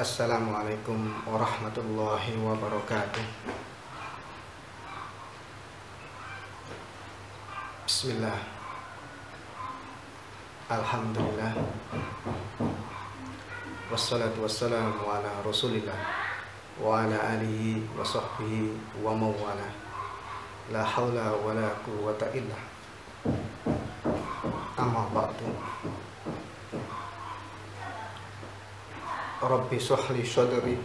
Assalamualaikum warahmatullahi wabarakatuh. Bismillah. Alhamdulillah. Wassalatu wassalamu ala Rasulillah wa ala alihi wa sahbihi wa mawala. La hawla wa la quwwata illa. Amma ba'du. Rabbi shrahli sadri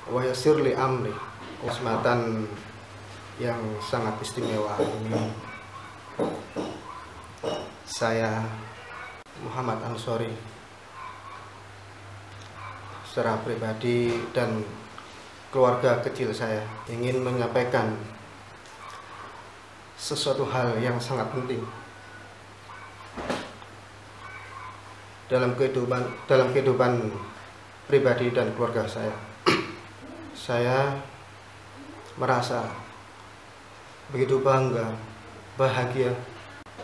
wa yassirli amri. Kesempatan yang sangat istimewa ini saya Muhammad Ansori secara pribadi dan keluarga kecil saya ingin menyampaikan sesuatu hal yang sangat penting dalam kehidupan pribadi dan keluarga saya. Saya merasa begitu bangga, bahagia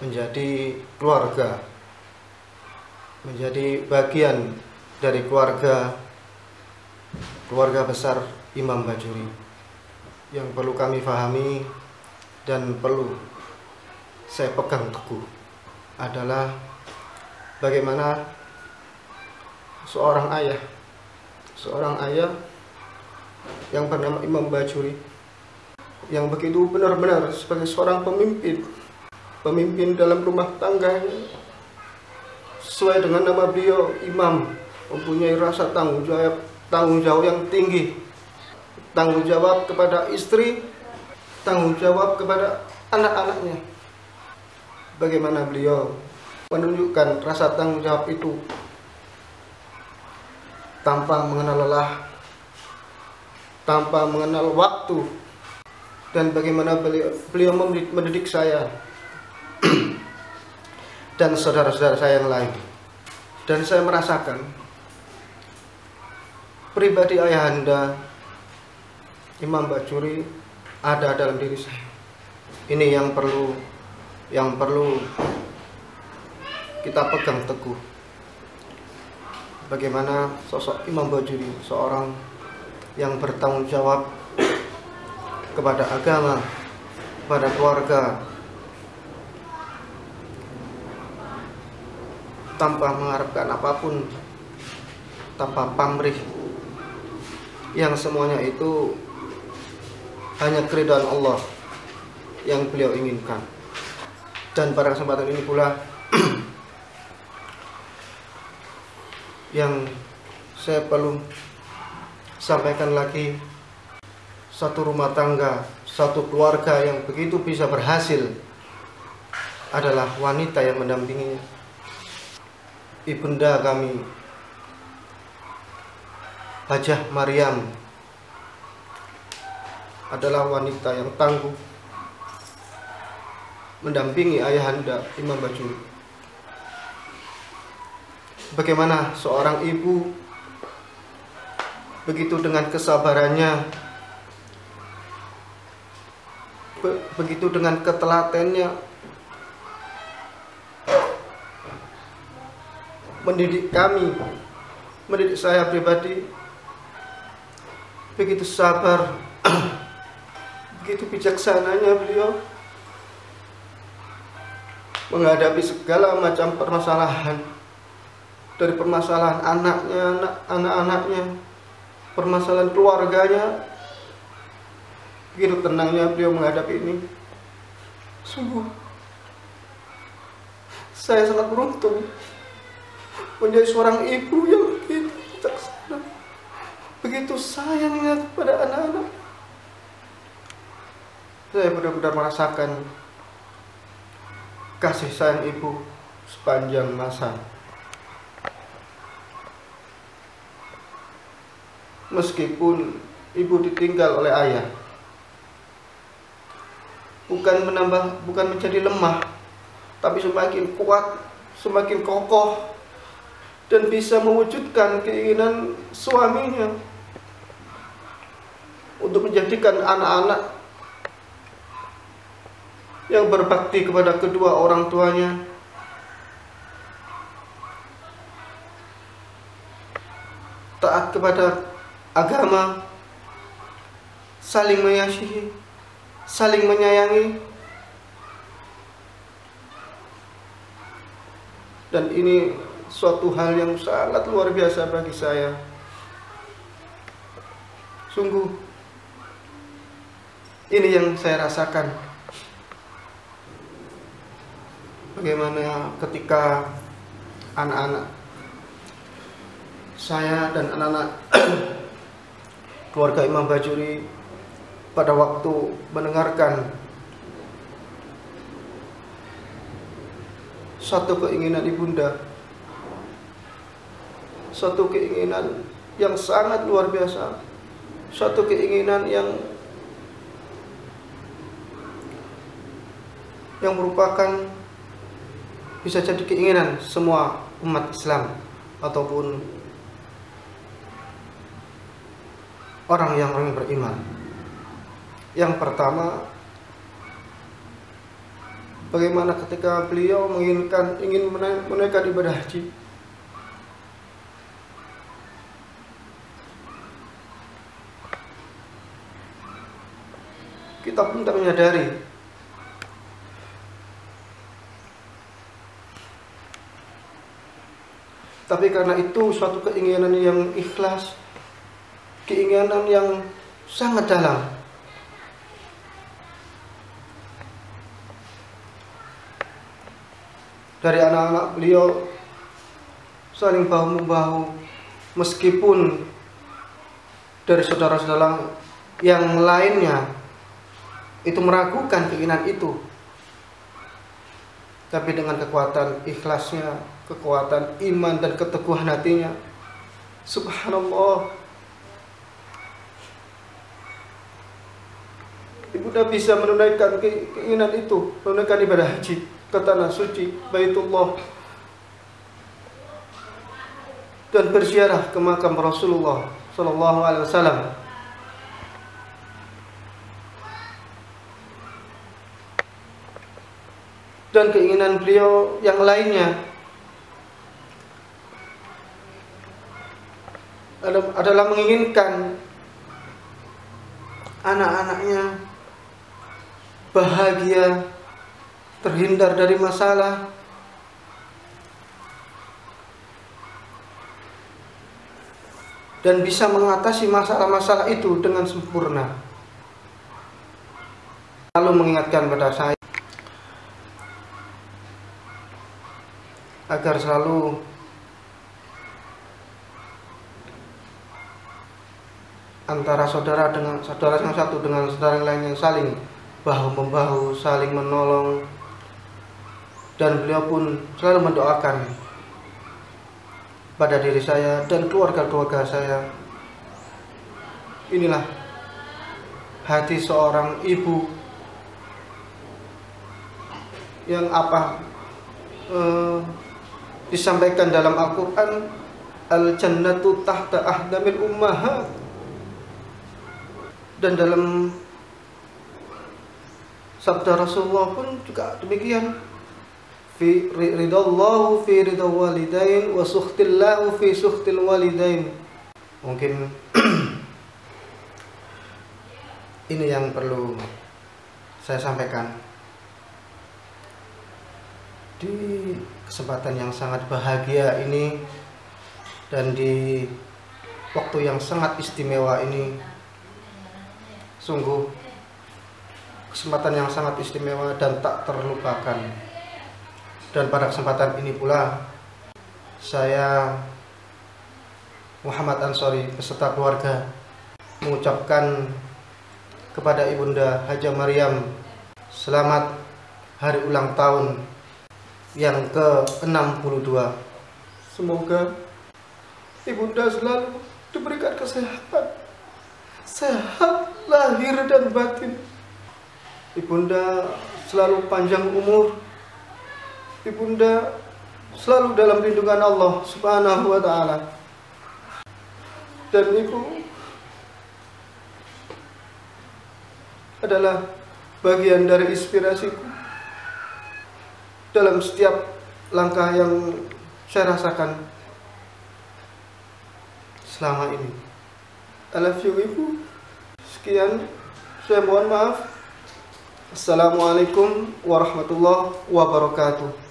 menjadi keluarga, menjadi bagian dari keluarga besar Imam Bajuri. Yang perlu kami pahami dan perlu saya pegang teguh adalah bagaimana seorang ayah yang bernama Imam Bajuri, yang begitu benar-benar sebagai seorang pemimpin dalam rumah tangganya, sesuai dengan nama beliau imam, mempunyai rasa tanggung jawab yang tinggi, tanggung jawab kepada istri, tanggung jawab kepada anak-anaknya. Bagaimana beliau menunjukkan rasa tanggung jawab itu tanpa mengenal lelah, tanpa mengenal waktu, dan bagaimana beliau mendidik saya dan saudara-saudara saya yang lain. Dan saya merasakan pribadi ayahanda Imam Bajuri ada dalam diri saya. Ini yang perlu kita pegang teguh. Bagaimana sosok Imam Bajuri, seorang yang bertanggung jawab kepada agama, kepada keluarga, tanpa mengharapkan apapun, tanpa pamrih, yang semuanya itu hanya keridhaan Allah yang beliau inginkan. Dan pada kesempatan ini pula yang saya perlu sampaikan lagi, satu rumah tangga, satu keluarga yang begitu bisa berhasil adalah wanita yang mendampinginya. Ibunda kami, Hajah Maryam, adalah wanita yang tangguh mendampingi ayahanda Imam Bajuri. Bagaimana seorang ibu begitu dengan kesabarannya, begitu dengan ketelatennya mendidik kami, mendidik saya pribadi, begitu sabar, begitu bijaksananya beliau menghadapi segala macam permasalahan, dari permasalahan anak-anaknya, permasalahan keluarganya. Begitu tenangnya beliau menghadapi ini. Sungguh saya sangat beruntung menjadi seorang ibu yang begitu bijaksana, begitu sayangnya kepada anak-anak. Saya benar-benar merasakan kasih sayang ibu sepanjang masa. Meskipun ibu ditinggal oleh ayah, bukan menjadi lemah, tapi semakin kuat, semakin kokoh, dan bisa mewujudkan keinginan suaminya untuk menjadikan anak-anak yang berbakti kepada kedua orang tuanya taat kepada agama, saling mengasihi, saling menyayangi. Dan ini suatu hal yang sangat luar biasa bagi saya. Sungguh, ini yang saya rasakan. Bagaimana ketika anak-anak saya dan anak-anak keluarga Imam Bajuri pada waktu mendengarkan satu keinginan ibunda, satu keinginan yang sangat luar biasa, satu keinginan yang merupakan bisa jadi keinginan semua umat Islam ataupun orang yang beriman. Yang pertama, bagaimana ketika beliau ingin menaikkan ibadah haji. Kita pun tak menyadari tapi karena itu suatu keinginan yang ikhlas, keinginan yang sangat dalam. Dari anak-anak beliau saling bahu-membahu, meskipun dari saudara-saudara yang lainnya itu meragukan keinginan itu, tapi dengan kekuatan ikhlasnya, kekuatan iman dan keteguhan hatinya, subhanallah, ibunda bisa menunaikan keinginan itu, menunaikan ibadah haji ke tanah suci Baitullah dan berziarah ke makam Rasulullah sallallahu alaihi wasallam. Dan keinginan beliau yang lainnya adalah menginginkan anak-anaknya bahagia, terhindar dari masalah, dan bisa mengatasi masalah-masalah itu dengan sempurna. Lalu mengingatkan pada saya agar selalu antara saudara dengan saudara yang satu dengan saudara yang lainnya saling bahu-membahu, saling menolong, dan beliau pun selalu mendoakan pada diri saya dan keluarga-keluarga saya. Inilah hati seorang ibu yang disampaikan dalam Al-Quran, al-jannatu tahta ahdamil ummahat, dan dalam sabda Rasulullah pun juga demikian, fi ridallahu fi ridal walidain wa sukhtillahu fi sukhtil walidain. Mungkin ini yang perlu saya sampaikan di kesempatan yang sangat bahagia ini dan di waktu yang sangat istimewa ini. Sungguh kesempatan yang sangat istimewa dan tak terlupakan. Dan pada kesempatan ini pula saya Muhammad Ansori beserta keluarga mengucapkan kepada Ibunda Haja Maryam selamat hari ulang tahun yang ke-62. Semoga Ibunda selalu diberikan kesehatan, sehat lahir dan batin. Ibunda selalu panjang umur. Ibunda selalu dalam lindungan Allah Subhanahu wa ta'ala. Dan Ibu adalah bagian dari inspirasiku dalam setiap langkah yang saya rasakan. selama ini. I love you Ibu. Sekian, saya mohon maaf. Assalamualaikum warahmatullahi wabarakatuh.